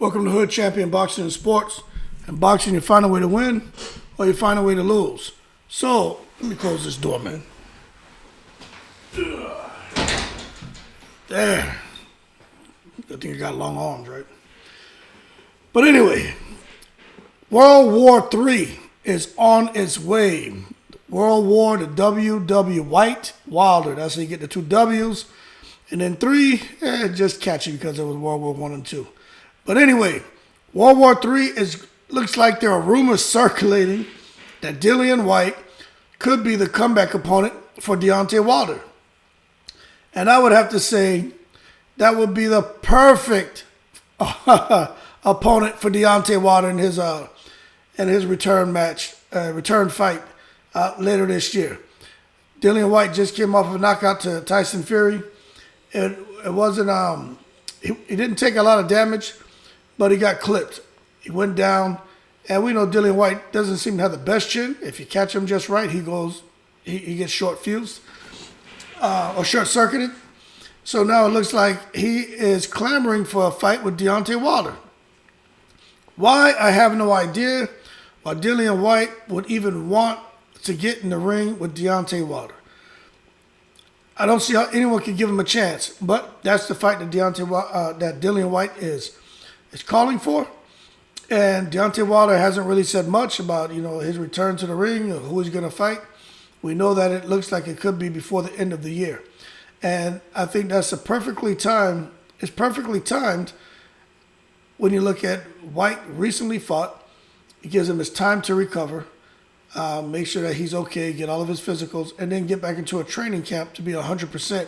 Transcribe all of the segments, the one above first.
Welcome to Hood Champion Boxing and Sports. In boxing, you find a way to win or you find a way to lose. So, let me close this door, man. There. I think I got long arms, right? But anyway, World War III is on its way. World War, the WWIII, Wilder. That's how you get the two W's. And then III, just catchy because it was World War I and II. But anyway, World War III looks like there are rumors circulating that Dillian Whyte could be the comeback opponent for Deontay Wilder. And I would have to say that would be the perfect opponent for Deontay Wilder in his return fight later this year. Dillian Whyte just came off of a knockout to Tyson Fury. It wasn't he didn't take a lot of damage, but he got clipped. He went down, and we know Dillian Whyte doesn't seem to have the best chin. If you catch him just right, he gets short fused or short circuited. So now it looks like he is clamoring for a fight with Deontay Wilder. Why? I have no idea. Why Dillian Whyte would even want to get in the ring with Deontay Wilder. I don't see how anyone can give him a chance, but that's the fight that Dillian Whyte is calling for. And Deontay Wilder hasn't really said much about his return to the ring or who he's going to fight. We know that it looks like it could be before the end of the year, and I think that's perfectly timed. It's perfectly timed when you look at Whyte recently fought. It gives him his time to recover. Make sure that he's okay, get all of his physicals, and then get back into a training camp to be 100%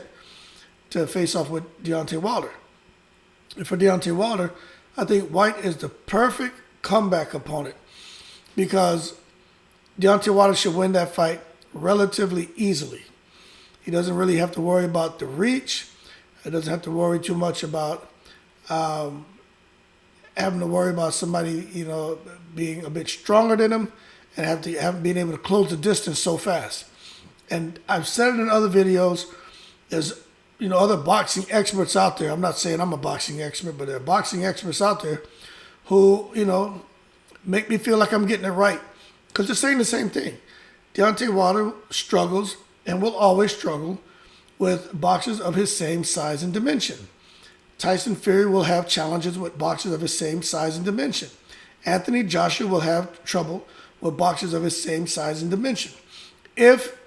to face off with Deontay Wilder. And for Deontay Wilder, I think Whyte is the perfect comeback opponent because Deontay Wilder should win that fight relatively easily. He doesn't really have to worry about the reach. He doesn't have to worry too much about having to worry about somebody, being a bit stronger than him, and being able to close the distance so fast. And I've said it in other videos, there's other boxing experts out there. I'm not saying I'm a boxing expert, but there are boxing experts out there who, make me feel like I'm getting it right. Because they're saying the same thing. Deontay Wilder struggles and will always struggle with boxers of his same size and dimension. Tyson Fury will have challenges with boxers of his same size and dimension. Anthony Joshua will have trouble with boxers of his same size and dimension. If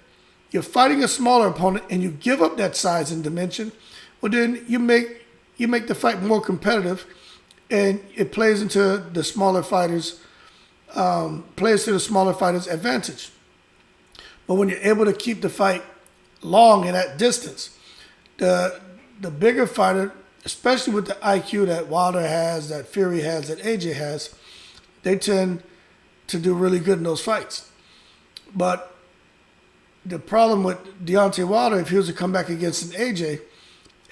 you're fighting a smaller opponent and you give up that size and dimension, well then you make the fight more competitive, and it plays into the smaller fighters' advantage. But when you're able to keep the fight long and at distance, the bigger fighter, especially with the IQ that Wilder has, that Fury has, that AJ has, they tend to do really good in those fights. But the problem with Deontay Wilder, if he was to come back against an AJ,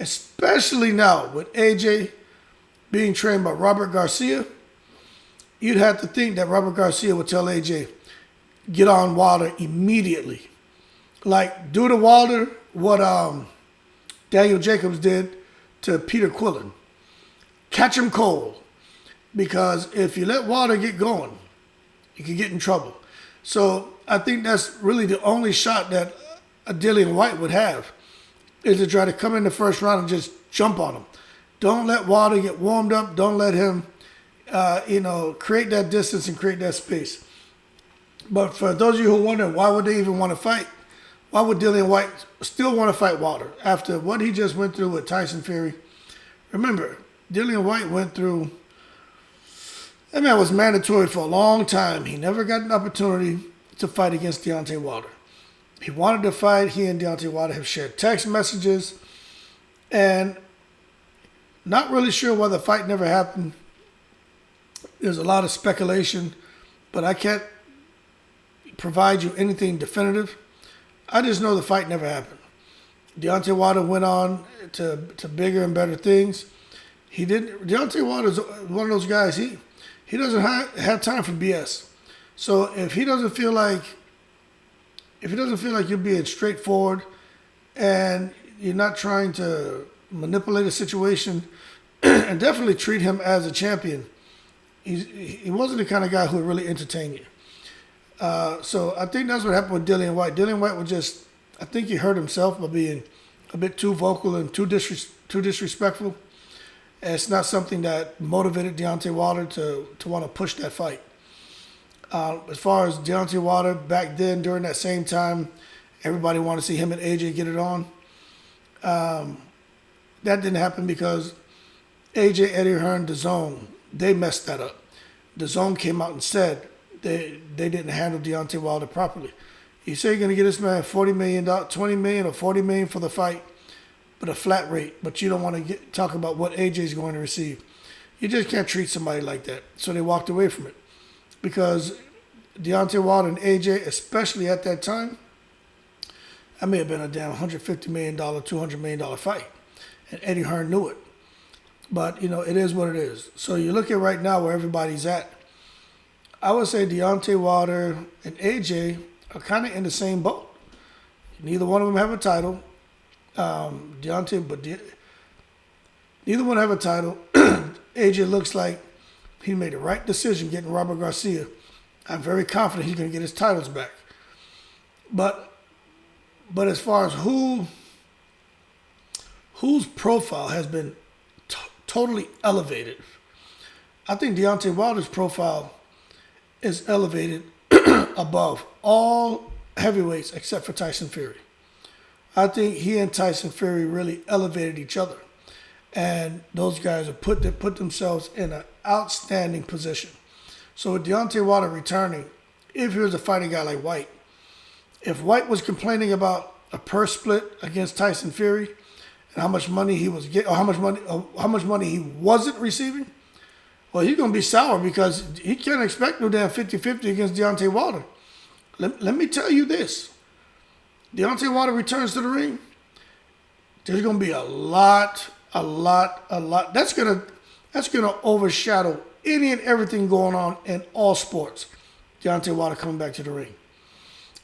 especially now with AJ being trained by Robert Garcia, you'd have to think that Robert Garcia would tell AJ, get on Wilder immediately. Like, do to Wilder what Daniel Jacobs did to Peter Quillen. Catch him cold. Because if you let Wilder get going, you can get in trouble. So I think that's really the only shot that a Dillian Whyte would have, is to try to come in the first round and just jump on him. Don't let Wilder get warmed up. Don't let him, create that distance and create that space. But for those of you who wonder, why would they even want to fight? Why would Dillian Whyte still want to fight Wilder after what he just went through with Tyson Fury? Remember, Dillian Whyte went through... That man was mandatory for a long time. He never got an opportunity to fight against Deontay Wilder. He wanted to fight. He and Deontay Wilder have shared text messages. And not really sure why the fight never happened. There's a lot of speculation, but I can't provide you anything definitive. I just know the fight never happened. Deontay Wilder went on to bigger and better things. Deontay Wilder's one of those guys, he doesn't have time for BS. So if he doesn't feel like you're being straightforward and you're not trying to manipulate a situation and definitely treat him as a champion. He wasn't the kind of guy who would really entertain you. So I think that's what happened with Dillian Whyte. Dillian Whyte was just, I think he hurt himself by being a bit too vocal and too disrespectful. And it's not something that motivated Deontay Wilder to want to push that fight. As far as Deontay Wilder, back then, during that same time, everybody wanted to see him and AJ get it on. That didn't happen because AJ, Eddie Hearn, DAZN, they messed that up. DAZN came out and said they didn't handle Deontay Wilder properly. You say you're going to get this man $40 million, $20 million or $40 million for the fight, but a flat rate, but you don't want to talk about what AJ is going to receive. You just can't treat somebody like that. So they walked away from it. Because Deontay Wilder and AJ, especially at that time, that may have been a damn $150 million, $200 million fight. And Eddie Hearn knew it. But, it is what it is. So you look at right now where everybody's at. I would say Deontay Wilder and AJ are kind of in the same boat. Neither one of them have a title. Neither one have a title. AJ looks like he made the right decision getting Robert Garcia. I'm very confident he's going to get his titles back. But as far as whose profile has been totally elevated, I think Deontay Wilder's profile is elevated above all heavaveights except for Tyson Fury. I think he and Tyson Fury really elevated each other. And those guys have put themselves in an outstanding position. So with Deontay Wilder returning, if he was a fighting guy like Whyte, if Whyte was complaining about a purse split against Tyson Fury and how much money he was getting, or how much money he wasn't receiving, well, he's going to be sour because he can't expect no damn 50-50 against Deontay Wilder. Let me tell you this. Deontay Wilder returns to the ring, there's going to be a lot. That's gonna overshadow any and everything going on in all sports. Deontay Wilder coming back to the ring.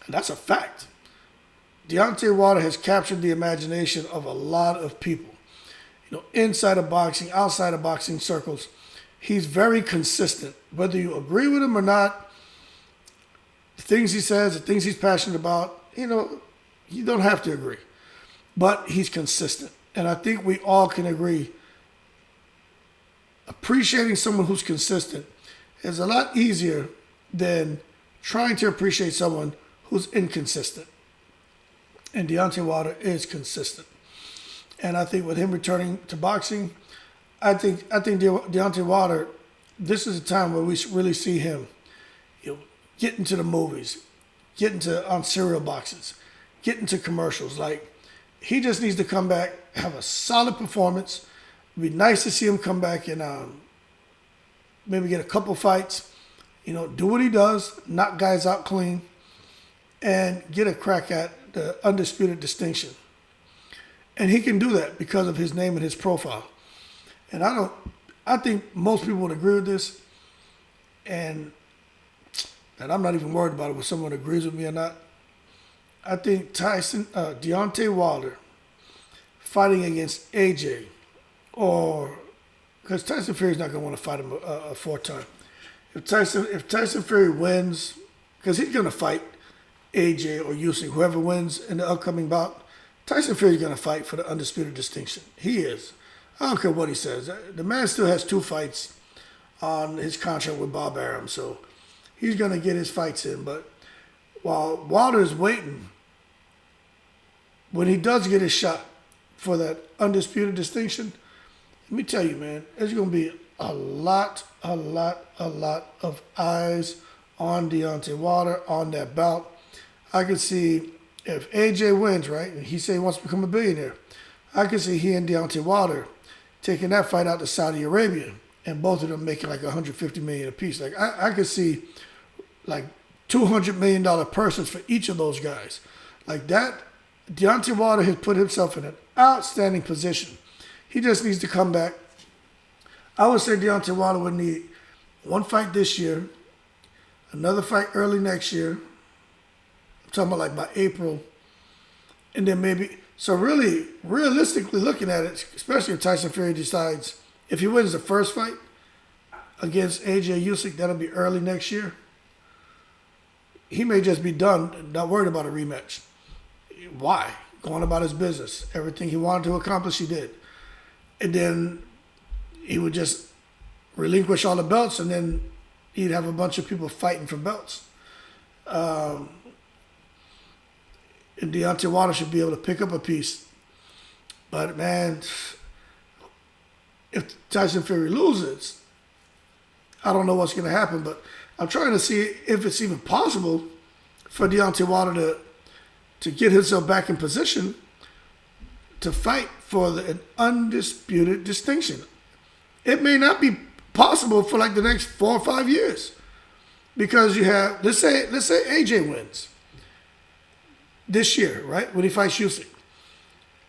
And that's a fact. Deontay Wilder has captured the imagination of a lot of people. Inside of boxing, outside of boxing circles. He's very consistent. Whether you agree with him or not, the things he says, the things he's passionate about, you don't have to agree. But he's consistent. And I think we all can agree appreciating someone who's consistent is a lot easier than trying to appreciate someone who's inconsistent. And Deontay Wilder is consistent. And I think with him returning to boxing, I think Deontay Wilder, this is a time where we really see him get into the movies, get into on cereal boxes, get into commercials. Like, he just needs to come back, have a solid performance. It'd be nice to see him come back and maybe get a couple fights, do what he does, knock guys out clean, and get a crack at the undisputed distinction. And he can do that because of his name and his profile. And I think most people would agree with this, and I'm not even worried about it, whether someone agrees with me or not. I think Deontay Wilder fighting against AJ, or because Tyson Fury's not going to want to fight him a fourth time. If Tyson Fury wins, because he's going to fight AJ or Usyk, whoever wins in the upcoming bout, Tyson Fury's going to fight for the undisputed distinction. He is. I don't care what he says. The man still has 2 fights on his contract with Bob Arum, so he's going to get his fights in. But while Wilder is waiting, when he does get his shot for that undisputed distinction, let me tell you, man, there's going to be a lot of eyes on Deontay Wilder, on that bout. I could see if AJ wins, right, and he say he wants to become a billionaire, I could see he and Deontay Wilder taking that fight out to Saudi Arabia and both of them making like $150 million apiece. Like, I could see like $200 million purses for each of those guys. Like that, Deontay Wilder has put himself in an outstanding position. He just needs to come back. I would say Deontay Wilder would need 1 fight this year, another fight early next year. I'm talking about like by April. And then maybe, so really, realistically looking at it, especially if Tyson Fury decides, if he wins the first fight against AJ Usyk, that'll be early next year. He may just be done, not worried about a rematch. Why? Going about his business. Everything he wanted to accomplish, he did. And then he would just relinquish all the belts, and then he'd have a bunch of people fighting for belts. And Deontay Wilder should be able to pick up a piece. But, man, if Tyson Fury loses, I don't know what's going to happen, but I'm trying to see if it's even possible for Deontay Wilder to get himself back in position to fight for an undisputed distinction. It may not be possible for like the next 4 or 5 years, because you have, let's say AJ wins this year, right, when he fights Usyk.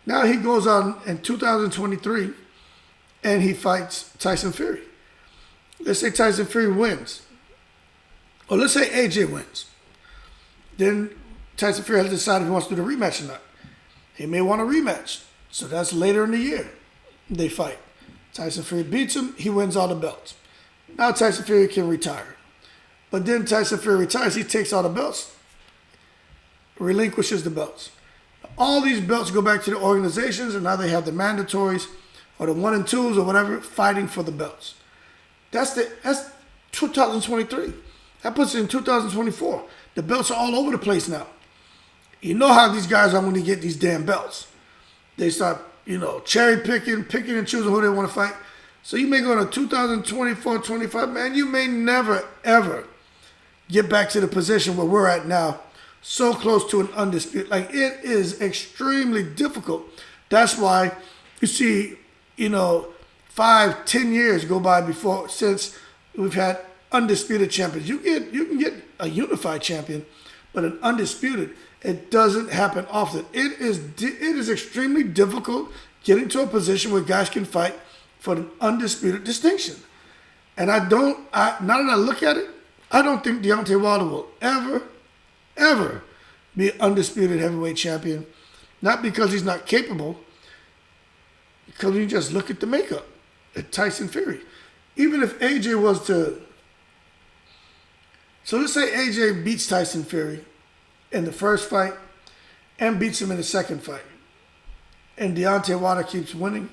Now he goes on in 2023 and he fights Tyson Fury. Let's say Tyson Fury wins. Or let's say AJ wins. Then Tyson Fury has to decide if he wants to do the rematch or not. He may want a rematch. So that's later in the year. They fight. Tyson Fury beats him. He wins all the belts. Now Tyson Fury can retire. But then Tyson Fury retires. He takes all the belts. Relinquishes the belts. All these belts go back to the organizations, and now they have the mandatories or the 1 and 2s or whatever fighting for the belts. That's 2023. That puts it in 2024. The belts are all over the place now. You know how these guys are when they get these damn belts. They start, cherry picking and choosing who they want to fight. So you may go to 2024, 25, man, you may never, ever get back to the position where we're at now, so close to an undisputed. Like, it is extremely difficult. That's why you see, 5, 10 years go by since we've had undisputed champions. You can get a unified champion, but an undisputed, it doesn't happen often. It is extremely difficult getting to a position where guys can fight for an undisputed distinction. And now that I look at it, I don't think Deontay Wilder will ever be an undisputed heavyweight champion. Not because he's not capable, because you just look at the makeup at Tyson Fury. Even if AJ was to... So let's say AJ beats Tyson Fury in the first fight and beats him in the second fight, and Deontay Wilder keeps winning,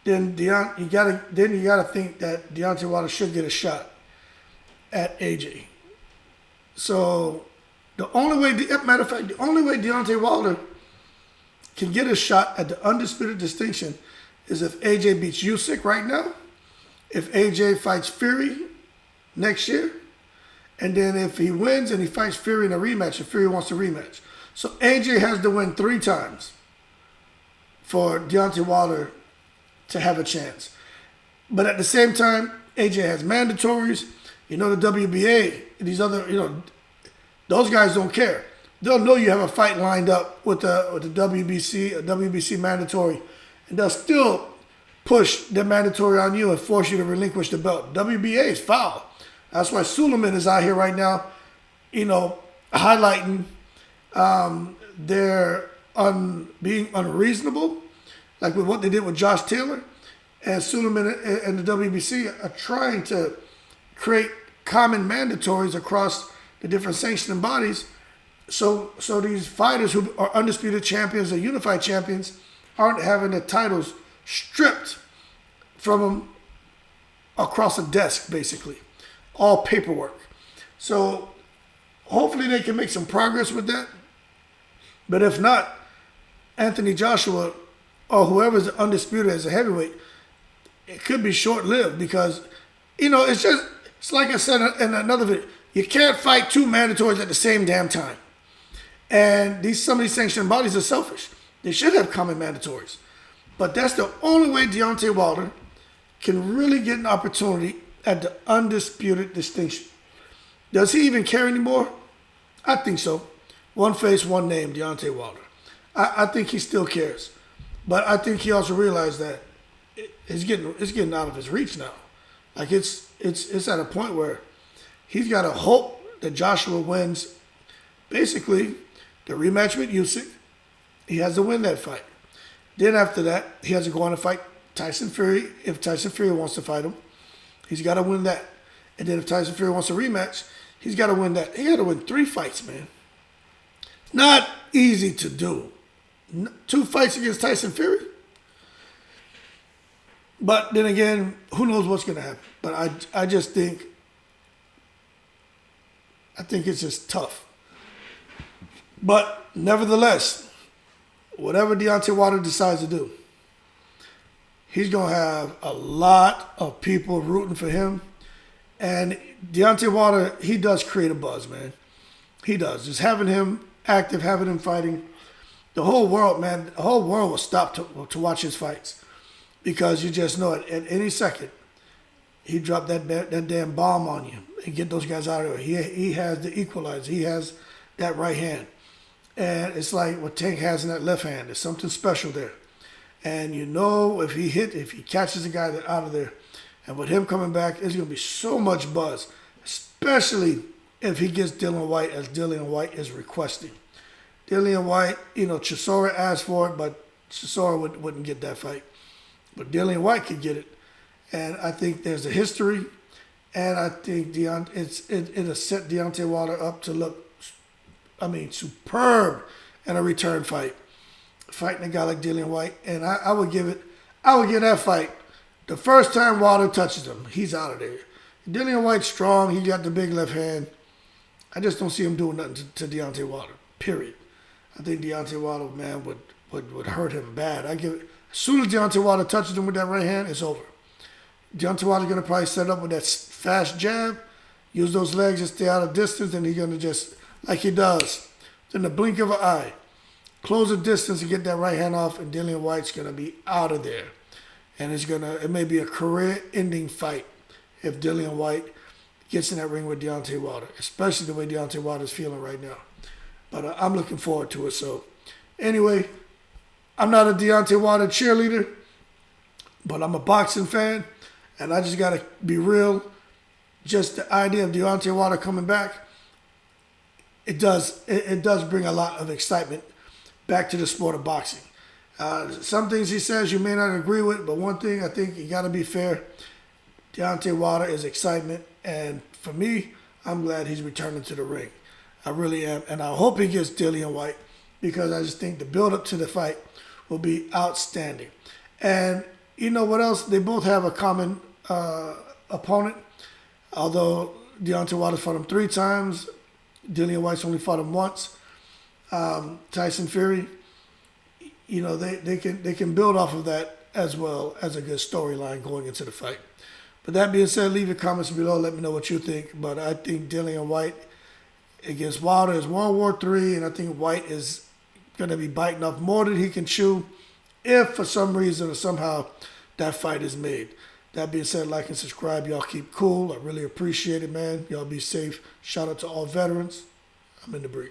then you gotta think that Deontay Wilder should get a shot at AJ. So the only way Deontay Wilder can get a shot at the undisputed distinction is if AJ beats Usyk right now, if AJ fights Fury next year, and then if he wins and he fights Fury in a rematch, if Fury wants a rematch. So AJ has to win 3 times for Deontay Wilder to have a chance. But at the same time, AJ has mandatories. The WBA, these other, those guys don't care. They'll know you have a fight lined up with the WBC, a WBC mandatory, and they'll still push the mandatory on you and force you to relinquish the belt. WBA is foul. That's why Suleiman is out here right now, highlighting their being unreasonable, like with what they did with Josh Taylor. And Suleiman and the WBC are trying to create common mandatories across the different sanctioning bodies, so these fighters who are undisputed champions or unified champions aren't having their titles stripped from them across a desk, basically. All paperwork. So hopefully they can make some progress with that. But if not, Anthony Joshua or whoever's undisputed as a heavyweight, it could be short-lived because, it's like I said in another video, you can't fight 2 mandatories at the same damn time. And some of these sanctioning bodies are selfish. They should have common mandatories. But that's the only way Deontay Wilder can really get an opportunity at the undisputed distinction. Does he even care anymore? I think so. One face, one name, Deontay Wilder. I think he still cares. But I think he also realized that it's getting out of his reach now. Like it's at a point where he's got to hope that Joshua wins basically the rematch with Usyk. He has to win that fight. Then after that, he has to go on and fight Tyson Fury, if Tyson Fury wants to fight him, he's got to win that. And then if Tyson Fury wants a rematch, he's got to win that. He got to win 3 fights, man. Not easy to do. 2 fights against Tyson Fury. But then again, who knows what's going to happen. But I just think it's just tough. But nevertheless, whatever Deontay Wilder decides to do, he's going to have a lot of people rooting for him. And Deontay Wilder, he does create a buzz, man. He does. Just having him active, having him fighting, the whole world, man, the whole world will stop to watch his fights. Because you just know it. At any second, he dropped that damn bomb on you and get those guys out of there. He has the equalizer. He has that right hand. And it's like what Tank has in that left hand. There's something special there. And you know if he catches a guy that out of there, and with him coming back, there's going to be so much buzz, especially if he gets Dillian Whyte as Dillian Whyte is requesting. Dillian Whyte, Chisora asked for it, but Chisora wouldn't get that fight. But Dillian Whyte could get it. And I think there's a history, and I think it'll set Deontay Wilder up to look, superb in a return fight. Fighting a guy like Dillian Whyte. And I would give that fight. The first time Wilder touches him, he's out of there. Dillian Whyte's strong. He got the big left hand. I just don't see him doing nothing to Deontay Wilder, period. I think Deontay Wilder, man, would hurt him bad. As soon as Deontay Wilder touches him with that right hand, it's over. Deontay Wilder's going to probably set up with that fast jab, use those legs and stay out of distance, and he's going to just, like he does, in the blink of an eye, close the distance and get that right hand off, and Dillian Whyte's going to be out of there. And it may be a career-ending fight if Dillian Whyte gets in that ring with Deontay Wilder, especially the way Deontay Wilder's feeling right now. But I'm looking forward to it. So, anyway, I'm not a Deontay Wilder cheerleader, but I'm a boxing fan, and I just got to be real. Just the idea of Deontay Wilder coming back, it does bring a lot of excitement back to the sport of boxing. Some things he says you may not agree with, but one thing I think you got to be fair. Deontay Wilder is excitement, and for me, I'm glad he's returning to the ring. I really am, and I hope he gets Dillian Whyte because I just think the build-up to the fight will be outstanding. And you know what else? They both have a common opponent, although Deontay Wilder's fought him 3 times. Dillian Whyte's only fought him once. Tyson Fury. They can build off of that as well as a good storyline going into the fight. But that being said, leave your comments below. Let me know what you think. But I think Dillian Whyte against Wilder is World War III, and I think Whyte is going to be biting off more than he can chew if for some reason or somehow that fight is made. That being said, like and subscribe. Y'all keep cool. I really appreciate it, man. Y'all be safe. Shout out to all veterans. I'm in the breeze.